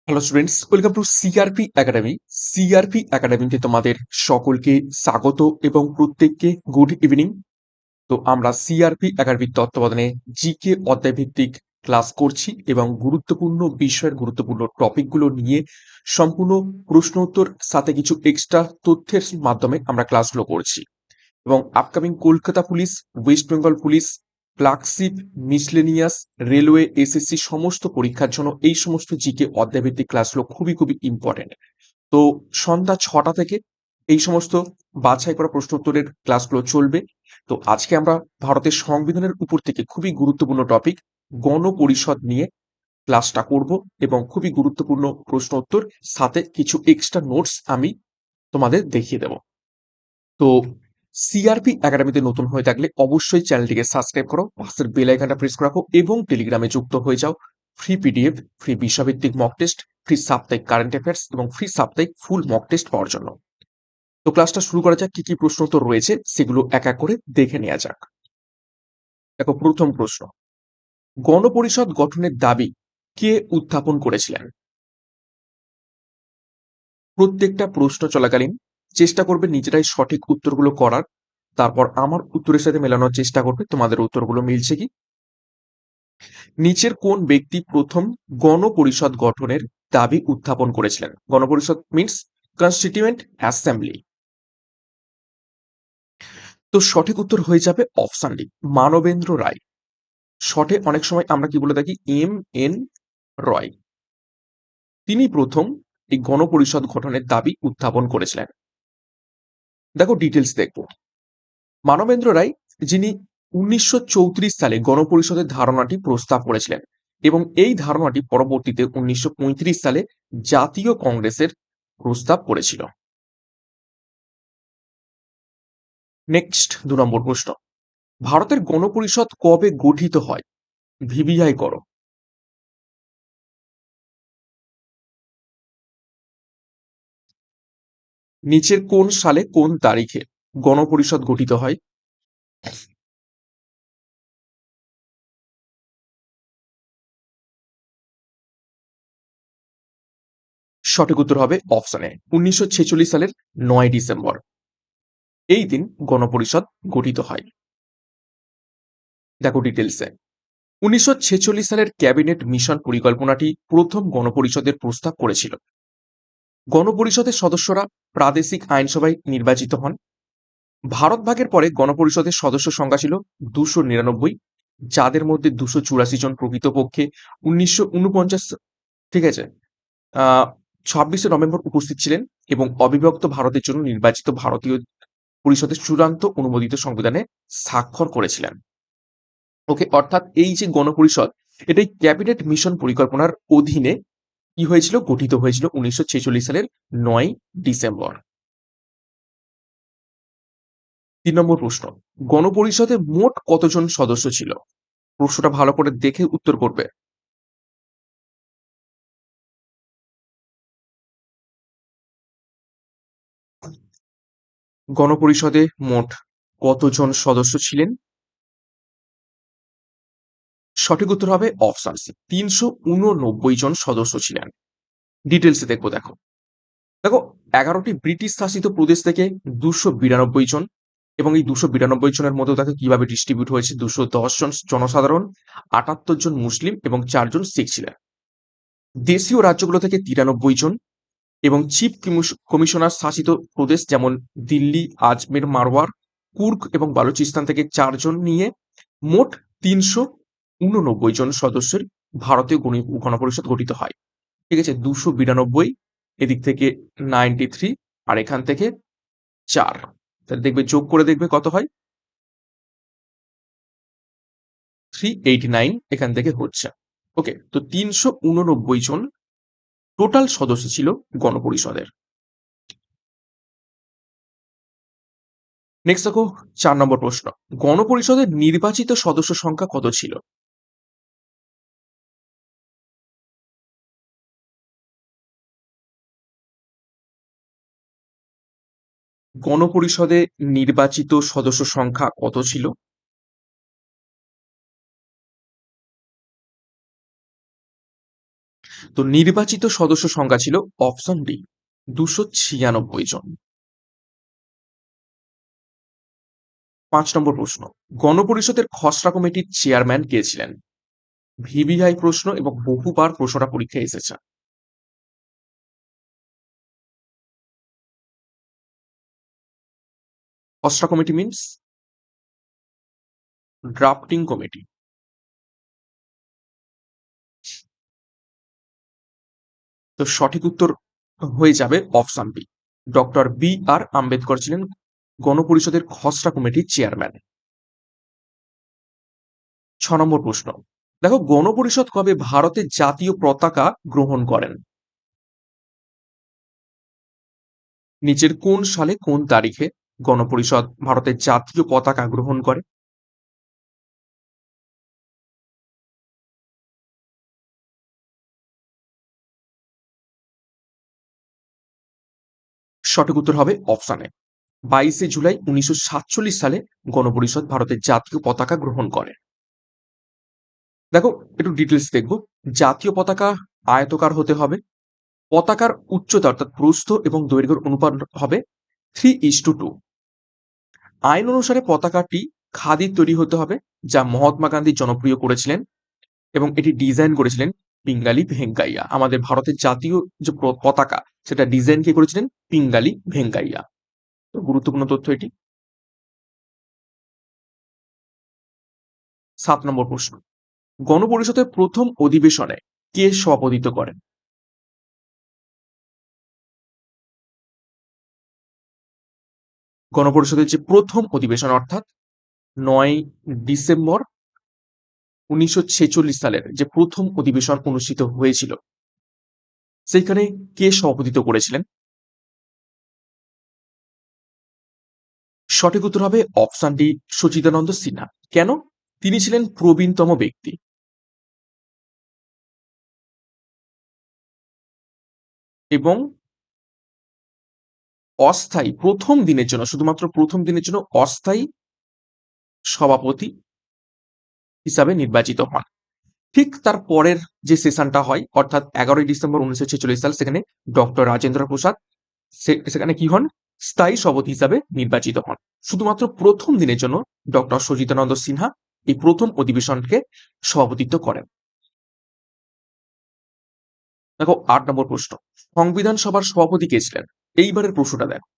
Hello students, welcome to CRP academy. CRP একাডেমিতে তোমাদের সকলকে স্বাগত এবং প্রত্যেককে গুড ইভিনিং। তো আমরা সিআরপি একাডেমির তত্ত্বাবধানে জিকে অধ্যায় ভিত্তিক ক্লাস করছি এবং গুরুত্বপূর্ণ বিষয়ের গুরুত্বপূর্ণ টপিকগুলো নিয়ে সম্পূর্ণ প্রশ্ন উত্তর সাথে কিছু এক্সট্রা তথ্যের মাধ্যমে আমরা ক্লাসগুলো করছি। এবং upcoming Kolkata police, West Bengal police, clerkship, miscellaneous, railway, SSC সমস্ত পরীক্ষার জন্য এই সমস্ত জিকে অধ্যায়ভিত্তিক ক্লাসগুলো খুবই খুবই ইম্পর্টেন্ট। তো সন্ধ্যা 6টা থেকে এই সমস্ত বাছাই করা প্রশ্ন উত্তরের ক্লাসগুলো চলবে। তো আজকে আমরা ভারতের সংবিধানের উপর থেকে খুবই গুরুত্বপূর্ণ টপিক গণপরিষদ নিয়ে ক্লাসটা করব এবং খুবই গুরুত্বপূর্ণ প্রশ্ন উত্তর সাথে কিছু এক্সট্রা নোটস আমি তোমাদের দেখিয়ে দেব। তো সিআরপি একাডেমিতে নতুন হয়ে থাকলে অবশ্যই চ্যানেলটিকে সাবস্ক্রাইব করো, পাশের বেল আইকনটা প্রেস করে রাখো এবং টেলিগ্রামে যুক্ত হয়ে যাও। ফ্রি পিডিএফ, ফ্রি বিষয়ভিত্তিক মক টেস্ট, ফ্রি সাপ্তাহিক কারেন্ট অ্যাফেয়ার্স এবং ফ্রি সাপ্তাহিক ফুল মক টেস্ট পাওয়ার জন্য। তো ক্লাসটা শুরু করা যাক। কি কি প্রশ্ন উত্তর রয়েছে সেগুলো এক এক করে দেখে নেওয়া যাক। দেখো, প্রথম প্রশ্ন, গণপরিষদ গঠনের দাবি কে উত্থাপন করেছিলেন? প্রত্যেকটা প্রশ্ন চলাকালীন চেষ্টা করবে নিজেরাই সঠিক উত্তরগুলো করার, তারপর আমার উত্তরের সাথে মেলানোর চেষ্টা করবে তোমাদের উত্তরগুলো মিলছে কি। নিচের কোন ব্যক্তি প্রথম গণপরিষদ গঠনের দাবি উত্থাপন করেছিলেন? গণপরিষদ মিন্স কনস্টিটিউয়েন্ট অ্যাসেম্বলি। তো সঠিক উত্তর হয়ে যাবে অপশন ডি, মানবেন্দ্র রায়। শর্টে অনেক সময় আমরা কি বলে থাকি, এম রয়। তিনি প্রথম এই গণপরিষদ গঠনের দাবি উত্থাপন করেছিলেন। দেখো ডিটেলস দেখবো। মানবেন্দ্র রায়, যিনি 1934 সালে গণপরিষদের ধারণাটি প্রস্তাব করেছিলেন এবং এই ধারণাটি পরবর্তীতে 1935 সালে জাতীয় কংগ্রেসের প্রস্তাব করেছিল। নেক্সট 2 নম্বর প্রশ্ন, ভারতের গণপরিষদ কবে গঠিত হয়? ভিভিআই করো। নিচের কোন সালে কোন তারিখে গণপরিষদ গঠিত হয়? সঠিক উত্তর হবে অপশনে 1946 সালের 9 ডিসেম্বর। এই দিন গণপরিষদ গঠিত হয়। দেখো ডিটেলসে, 1946 সালের ক্যাবিনেট মিশন পরিকল্পনাটি প্রথম গণপরিষদের প্রস্তাব করেছিল। গণপরিষদের সদস্যরা প্রাদেশিক আইনসভায় নির্বাচিত হন। ভারত ভাগের পরে গণপরিষদের সদস্য সংখ্যা ছিল 299, যাদের মধ্যে 284 জন প্রকৃতপক্ষে 1949, ঠিক আছে, 26শে নভেম্বর উপস্থিত ছিলেন এবং অবিভক্ত ভারতের জন্য নির্বাচিত ভারতীয় পরিষদের চূড়ান্ত অনুমোদিত সংবিধানে স্বাক্ষর করেছিলেন। ওকে, অর্থাৎ এই যে গণপরিষদ, এটাই ক্যাবিনেট মিশন পরিকল্পনার অধীনে কি হয়েছিল, গঠিত হয়েছিল 1946 সালের 9 ডিসেম্বর। 3 নম্বর প্রশ্ন, গণপরিষদে মোট কতজন সদস্য ছিল? প্রশ্নটা ভালো করে দেখে উত্তর করবে। গণপরিষদে মোট কতজন সদস্য ছিলেন? সঠিক উত্তর হবে অপশন সি, 389 জন সদস্য ছিলেন। ডিটেলসে দেখবো। দেখো দেখো 11টি ব্রিটিশ শাসিত প্রদেশ থেকে 292 জন, এবং এই 292 জনের মধ্যে দেখো কিভাবে ডিস্ট্রিবিউট হয়েছে, 210 জন জনসাধারণ, 78 জন মুসলিম এবং 4 জন শিখ ছিলেন। দেশীয় রাজ্যগুলো থেকে 93 জন এবং চিফ কমিশনার শাসিত প্রদেশ যেমন দিল্লি, আজমের, মারওয়ার, কুর্গ এবং বালুচিস্তান থেকে 4 জন নিয়ে মোট 389 জন সদস্যের ভারতীয় গণপরিষদ গঠিত হয়। ঠিক আছে, 292, এদিক থেকে 93, আর এখান থেকে 4, তাহলে দেখবে যোগ করে দেখবে কত হয়, 389 এখান থেকে হচ্ছে। ওকে, তো 389 জন টোটাল সদস্য ছিল গণপরিষদের। নেক্সট দেখো, 4 নম্বর প্রশ্ন, গণপরিষদের নির্বাচিত সদস্য সংখ্যা কত ছিল? গণপরিষদে নির্বাচিত সদস্য সংখ্যা কত ছিল? তো নির্বাচিত সদস্য সংখ্যা ছিল অপশন ডি 296 জন। 5 নম্বর প্রশ্ন, গণপরিষদের খসড়া কমিটির চেয়ারম্যান কে ছিলেন? ভিভিআই প্রশ্ন এবং বহুবার প্রশ্নটা পরীক্ষায় এসেছে। খসড়া কমিটি মিন্স ড্রাফটিং কমিটি। তো সঠিক উত্তর হয়ে যাবে option B, doctor B R Ambedkar ছিলেন গণপরিষদের খসড়া কমিটির চেয়ারম্যান। 6 নম্বর প্রশ্ন, দেখো গণপরিষদ কবে ভারতের জাতীয় পতাকা গ্রহণ করেন? নিচের কোন সালে কোন তারিখে গণপরিষদ ভারতের জাতীয় পতাকা গ্রহণ করে? সঠিক উত্তর হবে অপশন এ, 22 জুলাই 1947 সালে গণপরিষদ ভারতের জাতীয় পতাকা গ্রহণ করে। দেখো একটু ডিটেলস দেখবো। জাতীয় পতাকা আয়তকার হতে হবে। পতাকার উচ্চতা অর্থাৎ প্রস্থ এবং দৈর্ঘ্যের অনুপাত হবে 3:2। আইন অনুসারে পতাকাটি খাদির তৈরি হতে হবে, যা মহাত্মা গান্ধী জনপ্রিয় করেছিলেন, এবং এটি ডিজাইন করেছিলেন পিঙ্গালি ভেঙ্কাইয়া। আমাদের ভারতের জাতীয় যে পতাকা সেটা ডিজাইন কে করেছিলেন? পিঙ্গালি ভেঙ্কাইয়া। তো গুরুত্বপূর্ণ তথ্য এটি। 7 নম্বর প্রশ্ন, গণপরিষদের প্রথম অধিবেশনে কে সভাপতিত্ব করেন? গণপরিষদের যে প্রথম অধিবেশন অর্থাৎ 9 ডিসেম্বর 1946 সালের যে প্রথম অধিবেশন অনুষ্ঠিত হয়েছিল, সেখানে কে সভাপতিত্ব করেছিলেন? সঠিক উত্তর হবে অপশন ডি, সচিদানন্দ সিনহা। কেন? তিনি ছিলেন প্রবীণতম ব্যক্তি এবং অস্থায়ী প্রথম দিনের জন্য, শুধুমাত্র প্রথম দিনের জন্য অস্থায়ী সভাপতি হিসাবে নির্বাচিত হন। ঠিক তার পরের যে সেশনটা হয় অর্থাৎ 11 ডিসেম্বর 1946 সাল, সেখানে ডক্টর রাজেন্দ্র প্রসাদ সেখানে কি হন? স্থায়ী সভাপতি হিসাবে নির্বাচিত হন। শুধুমাত্র প্রথম দিনের জন্য ডক্টর সচিদানন্দ সিনহা এই প্রথম অধিবেশনকে সভাপতিত্ব করেন। দেখো 8 নম্বর প্রশ্ন, সংবিধান সভার সভাপতি কে ছিলেন? এইবারের প্রশ্নটা দেখো।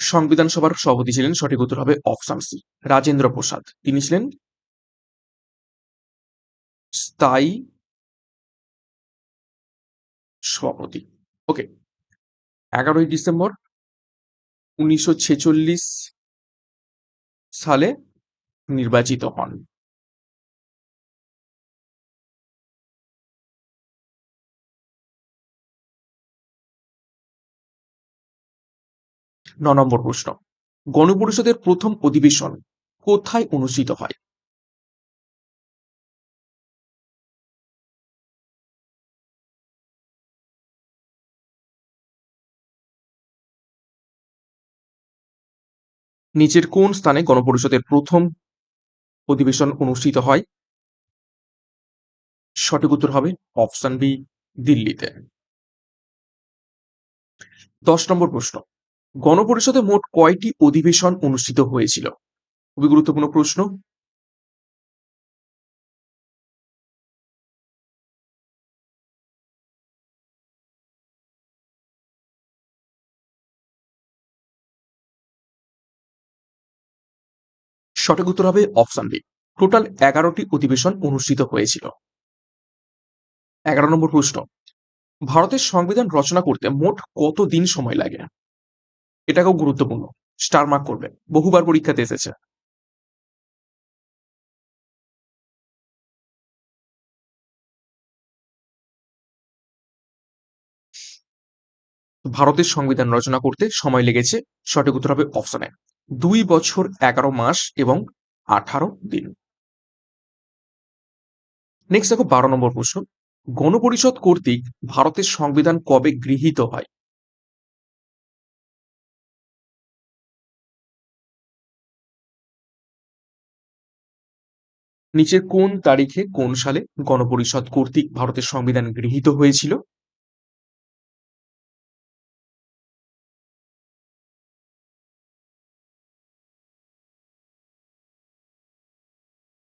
সংবিধান সভার সভাপতি ছিলেন, সঠিক উত্তর হবে অপশন সি, রাজেন্দ্র প্রসাদ। তিনি ছিলেন স্থায়ী সভাপতি। ওকে। 11 ডিসেম্বর 1946 সালে নির্বাচিত হন। 9 নম্বর প্রশ্ন, গণপরিষদের প্রথম অধিবেশন কোথায় অনুষ্ঠিত হয়? নিচের কোন স্থানে গণপরিষদের প্রথম অধিবেশন অনুষ্ঠিত হয়? সঠিক উত্তর হবে অপশন বি, দিল্লিতে। 10 নম্বর প্রশ্ন, গণপরিষদে মোট কয়টি অধিবেশন অনুষ্ঠিত হয়েছিল? খুবই গুরুত্বপূর্ণ প্রশ্ন। সঠিক উত্তর হবে অপশন বি, টোটাল 11টি অধিবেশন অনুষ্ঠিত হয়েছিল। 11 নম্বর প্রশ্ন, ভারতের সংবিধান রচনা করতে মোট কত দিন সময় লাগে? এটাকেও গুরুত্বপূর্ণ, স্টার মার্ক করবে, বহুবার পরীক্ষাতে এসেছে। ভারতের সংবিধান রচনা করতে সময় লেগেছে, সঠিক উত্তর হবে অপশন এ, 2 বছর 11 মাস এবং 18 দিন। নেক্সট দেখো 12 নম্বর প্রশ্ন, গণপরিষদ কর্তৃক ভারতের সংবিধান কবে গৃহীত হয়? নিচের কোন তারিখে কোন সালে গণপরিষদ কর্তৃক ভারতের সংবিধান গৃহীত হয়েছিল?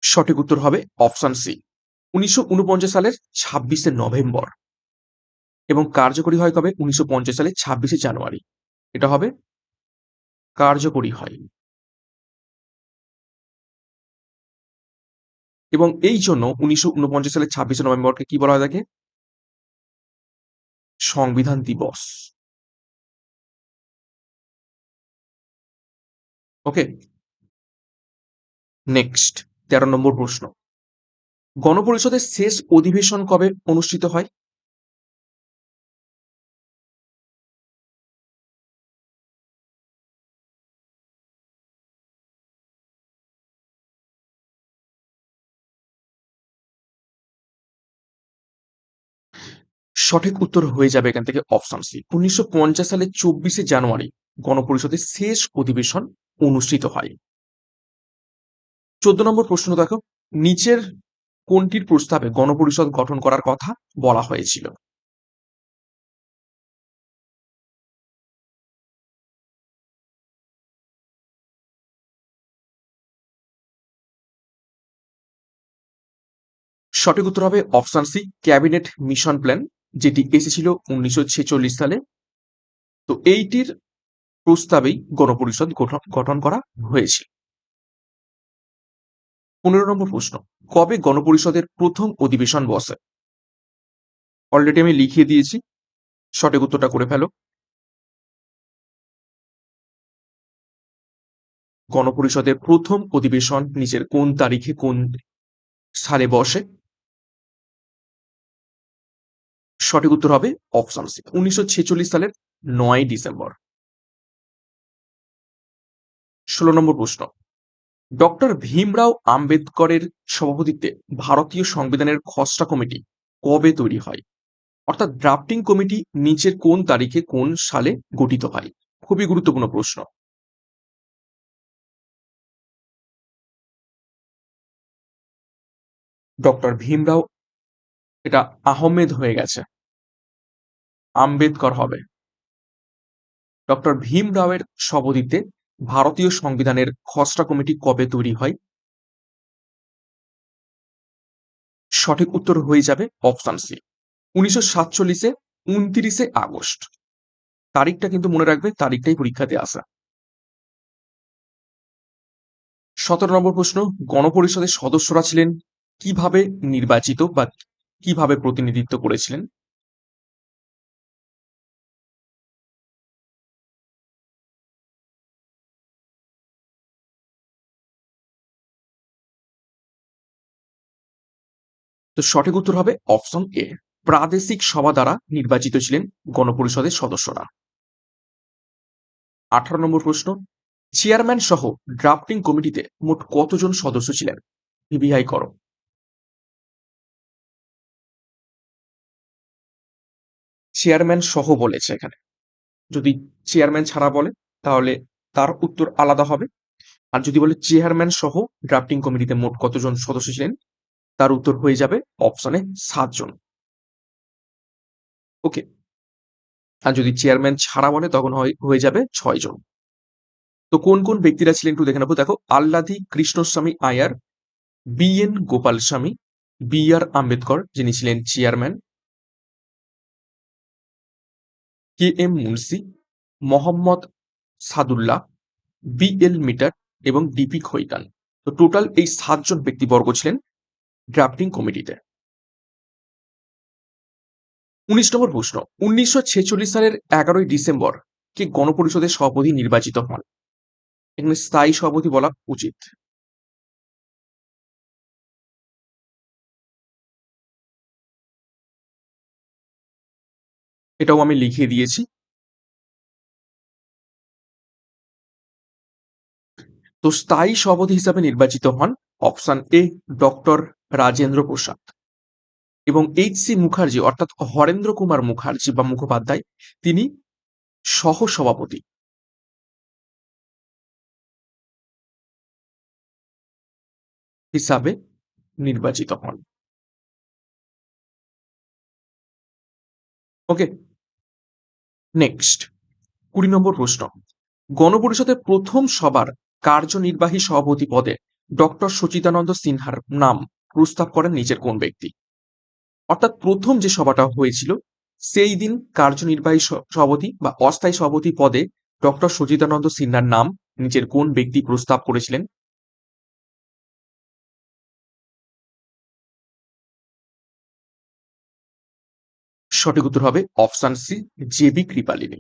সঠিক উত্তর হবে অপশন সি, ১৯৪৯ সালের ২৬শে নভেম্বর। এবং কার্যকরী হয় কবে? ১৯৫০ সালের ২৬শে জানুয়ারি। এটা হবে কার্যকরী হয়। এবং এই জন্য ১৯৪৯ সালের ২৬শে নভেম্বরকে কি বলা হয়ে থাকে? সংবিধান দিবস। ওকে, নেক্সট ১৩ নম্বর প্রশ্ন। গণপরিষদের শেষ অধিবেশন কবে অনুষ্ঠিত হয়? সঠিক উত্তর হয়ে যাবে এখান থেকে অপশন সি, ১৯৫০ সালের ২৪শে জানুয়ারি গণপরিষদের শেষ অধিবেশন অনুষ্ঠিত হয়। ১৪ নম্বর প্রশ্ন দেখো, নিচের কোনটির প্রস্তাবে গণপরিষদ গঠন করার কথা বলা হয়েছিল? সঠিক উত্তর হবে option C, cabinet mission plan, যেটি এসেছিল ১৯৪৬ সালে। তো এইটির প্রস্তাবেই গণপরিষদ গঠন করা হয়েছিল। ১৫ নম্বর প্রশ্ন, কবে গণপরিষদের প্রথম অধিবেশন বসে? অলরেডি আমি লিখিয়ে দিয়েছি, সঠিক উত্তরটা করে ফেলো। গণপরিষদের প্রথম অধিবেশন নিচের কোন তারিখে কোন সালে বসে? সঠিক উত্তর হবে অপশন সি, ১৯৪৬ সালের ৯ ডিসেম্বর। ১৬ নম্বর প্রশ্ন, ডক্টর ভীমরাও আম্বেদকরের সভাপতিত্বে ভারতীয় সংবিধানের খসড়া কমিটি কবে তৈরি হয়? অর্থাৎ ড্রাফটিং কমিটি নিচের কোন তারিখে কোন সালে গঠিত হয়? খুবই গুরুত্বপূর্ণ প্রশ্ন। ডক্টর ভীমরাও, এটা আহমেদ হয়ে গেছে, আম্বেদকর হবে। ডক্টর ভীম রাওয়ের সভাপতিত্বে ভারতীয় সংবিধানের খসড়া কমিটি কবে তৈরি হয়? সঠিক উত্তর হয়ে যাবে অপশন সি, ১৯৪৭-এ ২৯শে আগস্ট। তারিখটা কিন্তু মনে রাখবে, তারিখটাই পরীক্ষাতে আসা। ১৭ নম্বর প্রশ্ন, গণপরিষদের সদস্যরা ছিলেন কিভাবে নির্বাচিত বা কিভাবে প্রতিনিধিত্ব করেছিলেন? তো সঠিক উত্তর হবে অপশন এ, প্রাদেশিক সভা দ্বারা নির্বাচিত ছিলেন গণপরিষদের সদস্যরা। ১৮ নম্বর প্রশ্ন, চেয়ারম্যান সহ ড্রাফটিং কমিটিতে মোট কতজন সদস্য ছিলেন? ভিভিআই করো। চেয়ারম্যান সহ বলেছে এখানে। যদি চেয়ারম্যান ছাড়া বলে তাহলে তার উত্তর আলাদা হবে। আর যদি বলে চেয়ারম্যান সহ ড্রাফটিং কমিটিতে মোট কতজন সদস্য ছিলেন, তার উত্তর হয়ে যাবে অপশনে ৭ জন। ওকে। আর যদি চেয়ারম্যান ছাড়া বলে তখন হয়ে যাবে ৬ জন। তো কোন ব্যক্তিরা ছিলেন একটু দেখে নেবো। দেখো, Alladi Krishnaswamy Ayyar, B N Gopalaswami, B R Ambedkar যিনি ছিলেন chairman, K M Munshi, Mohammad Saadulla, B L Mitter এবং ডিপি খৈতান। তো টোটাল এই ৭ জন ব্যক্তিবর্গ ছিলেন ড্রাফটিং কমিটিতে। ১৯ নম্বর প্রশ্ন, ১৯৪৬ সালের ১১ই ডিসেম্বর কে গণপরিষদের সভাপতি নির্বাচিত হন? এখানে স্থায়ী সভাপতি বলা উচিত। এটাও আমি লিখিয়ে দিয়েছি। তো স্থায়ী সভাপতি হিসাবে নির্বাচিত হন option A, doctor Rajendra Prasad. এবং এইচ সি মুখার্জি অর্থাৎ হরেন্দ্র কুমার মুখার্জি বা মুখোপাধ্যায়, তিনি সহ সভাপতি হিসাবে নির্বাচিত হন। ওকে, নেক্সট 20 নম্বর প্রশ্ন। গণপরিষদের প্রথম সভার কার্যনির্বাহী সভাপতি পদে ডক্টর সচিদানন্দ সিনহার নাম প্রস্তাব করেন নিচের কোন ব্যক্তি? অর্থাৎ প্রথম যে সভাটা হয়েছিল সেই দিন কার্যনির্বাহী সভাপতি বা অস্থায়ী সভাপতি পদে ডক্টর সচিদানন্দ সিনহার নাম নিচের কোন ব্যক্তি প্রস্তাব করেছিলেন? সঠিক উত্তর হবে অপশন সি, জে.বি. কৃপালিনী।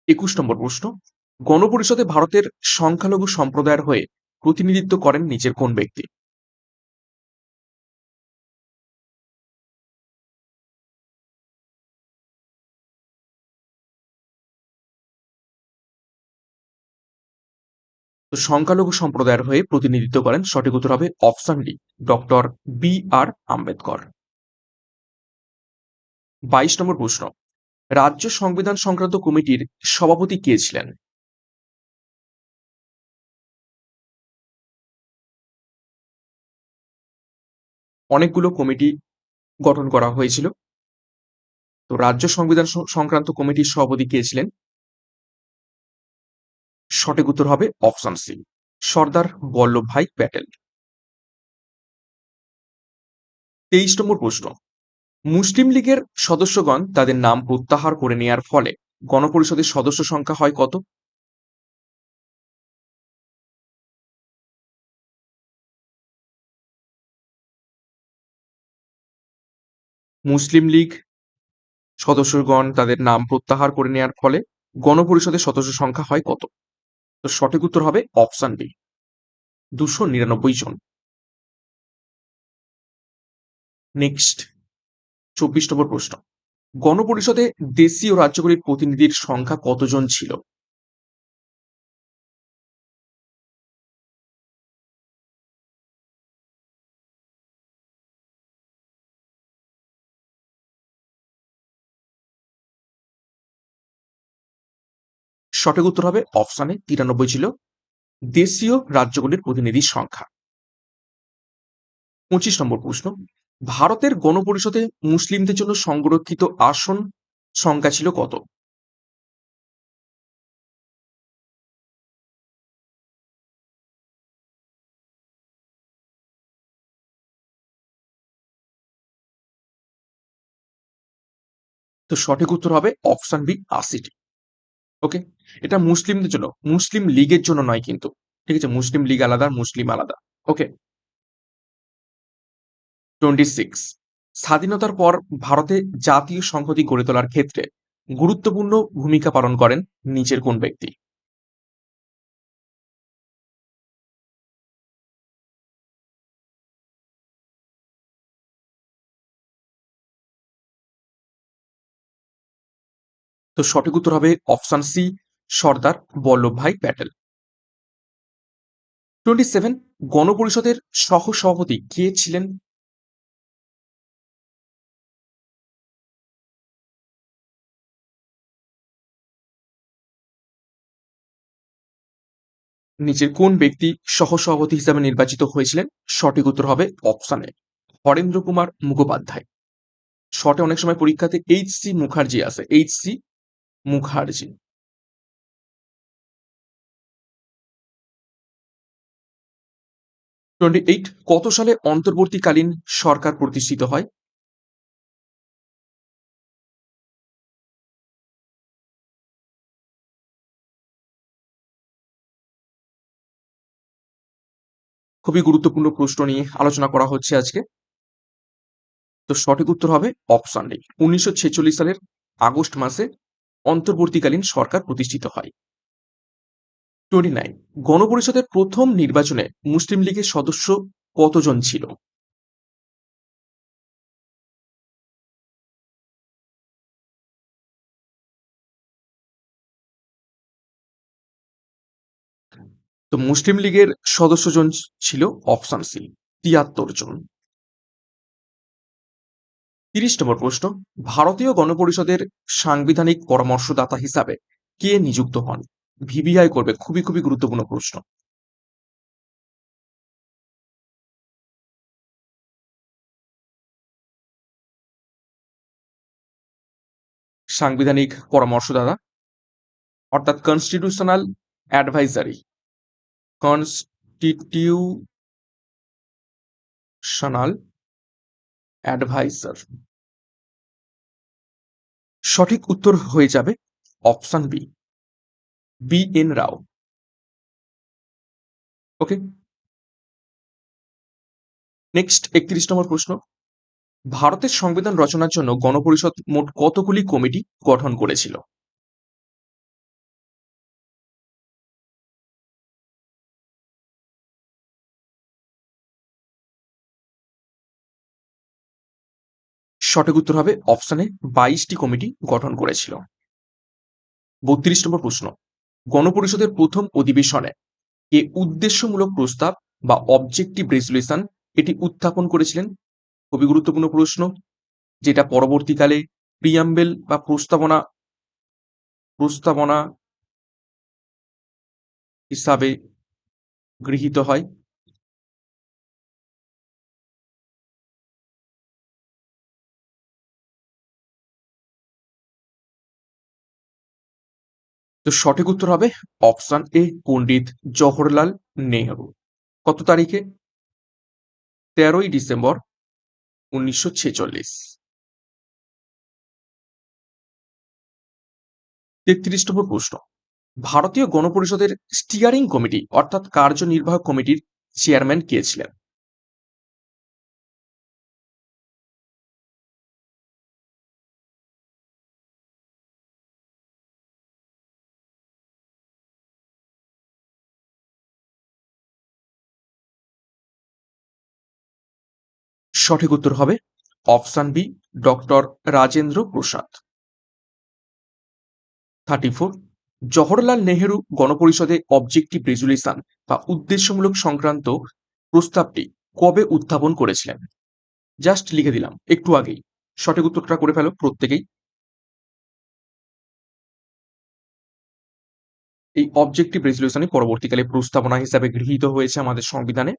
21 নম্বর প্রশ্ন। গণপরিষদে ভারতের সংখ্যালঘু সম্প্রদায়ের হয়ে প্রতিনিধিত্ব করেন নিচের কোন ব্যক্তি? তো সংখ্যালঘু সম্প্রদায়ের হয়ে প্রতিনিধিত্ব করেন, সঠিক উত্তর হবে option D, doctor B.R.. Ambedkar. 22 নম্বর প্রশ্ন। রাজ্য সংবিধান সংক্রান্ত কমিটির সভাপতি কে ছিলেন? অনেকগুলো কমিটি গঠন করা হয়েছিল। তো রাজ্য সংবিধান সংক্রান্ত কমিটির সভাপতি কে ছিলেন? সঠিক উত্তর হবে অপশন সি, সর্দার বল্লভভাই প্যাটেল। 23 নম্বর প্রশ্ন। মুসলিম লীগের সদস্যগণ তাদের নাম প্রত্যাহার করে নেয়ার ফলে গণপরিষদের সদস্য সংখ্যা হয় কত? মুসলিম লীগ সদস্যগণ তাদের নাম প্রত্যাহার করে নেয়ার ফলে গণপরিষদের সদস্য সংখ্যা হয় কত? তো সঠিক উত্তর হবে অপশন বি, 299 জন। নেক্সট 24 নম্বর প্রশ্ন। গণপরিষদে দেশীয় রাজ্যগুলির প্রতিনিধির সংখ্যা কতজন ছিল? সঠিক উত্তর হবে অপশনে 93 ছিল দেশীয় রাজ্যগুলির প্রতিনিধির সংখ্যা। 25 নম্বর প্রশ্ন। ভারতের গণপরিষদে মুসলিমদের জন্য সংরক্ষিত আসন সংখ্যা ছিল কত? তো সঠিক উত্তর হবে অপশন বি, 80টি। ওকে, এটা মুসলিমদের জন্য, মুসলিম লীগের জন্য নয় কিন্তু। ঠিক আছে, মুসলিম লীগ আলাদা, মুসলিম আলাদা। ওকে, 26। স্বাধীনতার পর ভারতে জাতীয় সংহতি গড়ে তোলার ক্ষেত্রে গুরুত্বপূর্ণ ভূমিকা পালন করেন নিচের কোন ব্যক্তি? তো সঠিক উত্তর হবে অপশন সি, সর্দার বল্লভভাই প্যাটেল। 27। গণপরিষদের সহ সভাপতি কে ছিলেন? নিচের কোন ব্যক্তি সহ সভাপতি হিসাবে নির্বাচিত হয়েছিলেন? সঠিক উত্তর হবে অপশন এ, হরেন্দ্র কুমার মুখোপাধ্যায়। শর্টে অনেক সময় পরীক্ষাতে এইচ.সি. মুখার্জি আসে, এইচ.সি. মুখার্জি। 28। কত সালে অন্তর্বর্তীকালীন সরকার প্রতিষ্ঠিত হয়? খুবই গুরুত্বপূর্ণ প্রশ্ন নিয়ে আলোচনা করা হচ্ছে আজকে। তো সঠিক উত্তর হবে অপশন ডি, 1946 সালের আগস্ট মাসে অন্তর্বর্তীকালীন সরকার প্রতিষ্ঠিত হয়। 29। গণপরিষদের প্রথম নির্বাচনে মুসলিম লীগের সদস্য কতজন ছিল? তো মুসলিম লীগের সদস্যজন ছিল অপশন সি, 73 জন। 30 নম্বর প্রশ্ন। ভারতীয় গণপরিষদের সাংবিধানিক পরামর্শদাতা হিসাবে কে নিযুক্ত হন? ভিভিআই করবে, খুবই খুবই গুরুত্বপূর্ণ প্রশ্ন। সাংবিধানিক পরামর্শদাতা অর্থাৎ কনস্টিটিউশনাল অ্যাডভাইজারি, কনস্টিটিউশনাল অ্যাডভাইজার। সঠিক উত্তর হয়ে যাবে অপশন বি, BN রাও। ওকে, নেক্সট 31 নম্বর প্রশ্ন। ভারতের সংবিধান রচনার জন্য গণপরিষদ মোট কতগুলি কমিটি গঠন করেছিল? সঠিক উত্তর হবে অপশনে 22টি কমিটি গঠন করেছিল। 32 নম্বর প্রশ্ন। গণপরিষদের প্রথম অধিবেশনে কে উদ্দেশ্যমূলক প্রস্তাব বা অবজেক্টিভ রেজলিউশন এটি উত্থাপন করেছিলেন? খুবই গুরুত্বপূর্ণ প্রশ্ন, যেটা পরবর্তীকালে প্রিয়াম্বেল বা প্রস্তাবনা প্রস্তাবনা হিসাবে গৃহীত হয়। তো সঠিক উত্তর হবে অপশন এ, পণ্ডিত জওহরলাল নেহরু। কত তারিখে? 13ই ডিসেম্বর 1946। 33 নম্বর প্রশ্ন। ভারতীয় গণপরিষদের স্টিয়ারিং কমিটি অর্থাৎ কার্যনির্বাহক কমিটির চেয়ারম্যান কে ছিলেন? সঠিক উত্তর হবে option B, doctor Rajendra Prasad. 34। Jawaharlal Nehru গণপরিষদে objective resolution বা উদ্দেশ্যমূলক সংক্রান্ত প্রস্তাবটি কবে উত্থাপন করেছিলেন? জাস্ট লিখে দিলাম একটু আগেই। সঠিক উত্তরটা করে ফেলো প্রত্যেকেই। এই অবজেক্টিভ রেজলিউশনই পরবর্তীকালে প্রস্তাবনা হিসাবে গৃহীত হয়েছে আমাদের সংবিধানে।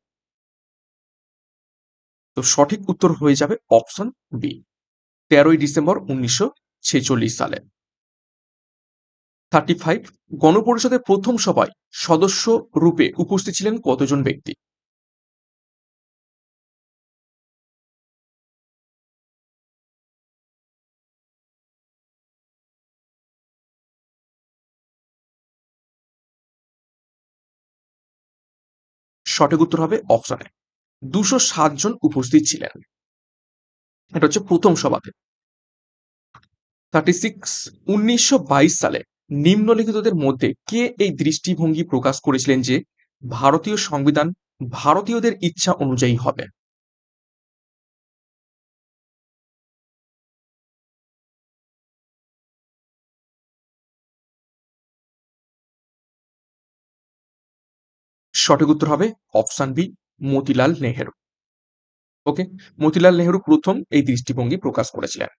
তো সঠিক উত্তর হয়ে যাবে অপশন বি, 13ই ডিসেম্বর 1946 সালে। 35। গণপরিষদের প্রথম সভায় সদস্য রূপে উপস্থিত ছিলেন কতজন ব্যক্তি? সঠিক উত্তর হবে অপশনে 207 জন উপস্থিত ছিলেন। এটা হচ্ছে প্রথম সভাতে। 36। 1922 সালে নিম্নলিখিতদের মধ্যে কে এই দৃষ্টিভঙ্গি প্রকাশ করেছিলেন যে ভারতীয় সংবিধান ভারতীয়দের ইচ্ছা অনুযায়ী হবে? সঠিক উত্তর হবে অপশন বি, মতিলাল নেহেরু। ওকে, মতিলাল নেহেরু প্রথম এই দৃষ্টিভঙ্গি প্রকাশ করেছিলেন।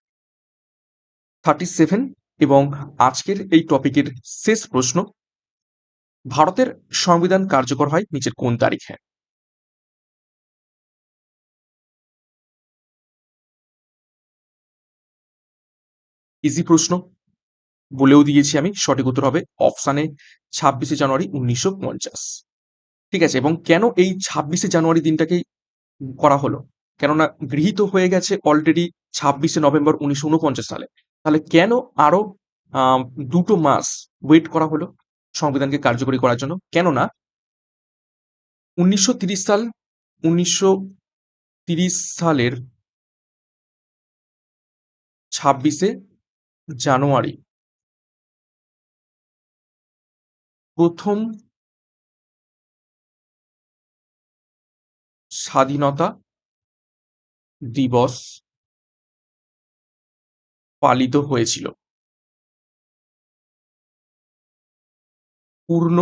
37 এবং আজকের এই টপিকের শেষ প্রশ্ন। ভারতের সংবিধান কার্যকর হয় নিচের কোন তারিখে? ইজি প্রশ্ন, বলেও দিয়েছি আমি। সঠিক উত্তর হবে অপশানে 26শে জানুয়ারি 1950। ঠিক আছে, এবং কেন এই 26শে জানুয়ারি দিনটাকেই করা হলো? কেননা গৃহীত হয়ে গেছে অলরেডি 26শে নভেম্বর 1949 সালে। তাহলে কেন আরো 2টো মাস ওয়েট করা হলো সংবিধানকে কার্যকরী করার জন্য? কেননা 1930 সাল 1930 সালের 26শে জানুয়ারি প্রথম স্বাধীনতা দিবস পালিত হয়েছিল পূর্ণ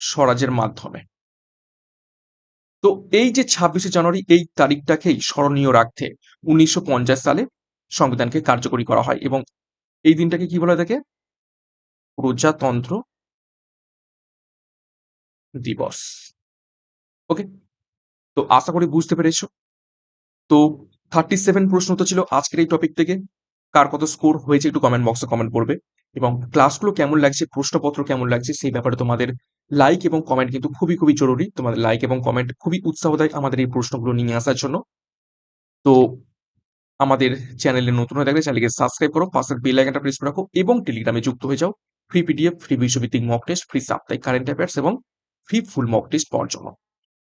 স্বরাজের মাধ্যমে। তো এই যে 26শে জানুয়ারি এই তারিখটাকেই স্মরণীয় রাখতে 1950 সালে সংবিধানকে কার্যকরী করা হয় এবং এই দিনটাকে কি বলা হয় থাকে? প্রজাতন্ত্র দিবস। ওকে, তো আশা করি বুঝতে পেরেছো। তো 37 প্রশ্ন তো ছিল আজকের এই টপিক থেকে। কার কত স্কোর হয়েছে একটু কমেন্ট বক্সে কমেন্ট করবে। এবং ক্লাসগুলো কেমন লাগছে, প্রশ্নপত্র কেমন লাগছে সেই ব্যাপারে তোমাদের লাইক এবং কমেন্ট কিন্তু খুবই, খুবই জরুরি। তোমাদের লাইক এবং কমেন্ট খুবই উৎসাহ দেয় আমাদের এই প্রশ্নগুলো নিয়ে আসার জন্য। তো আমাদের চ্যানেলে নতুন হয়ে থাকলে চ্যানেলকে সাবস্ক্রাইব করো, পাশের বেল আইকনটা প্রেস করে রাখো এবং টেলিগ্রামে যুক্ত হয়ে যাও। ফ্রি পিডিএফ, ফ্রি বিশ্বভিত্তিক মক টেস্ট, ফ্রি সাপ্তাহিক কারেন্ট অ্যাফেয়ার্স এবং ফ্রি ফুল মক টেস্ট পাওয়ার জন্য।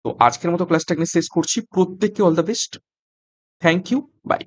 তো আজকের মতো ক্লাসটা এখানে শেষ করছি। প্রত্যেককে all the best. Thank you. By.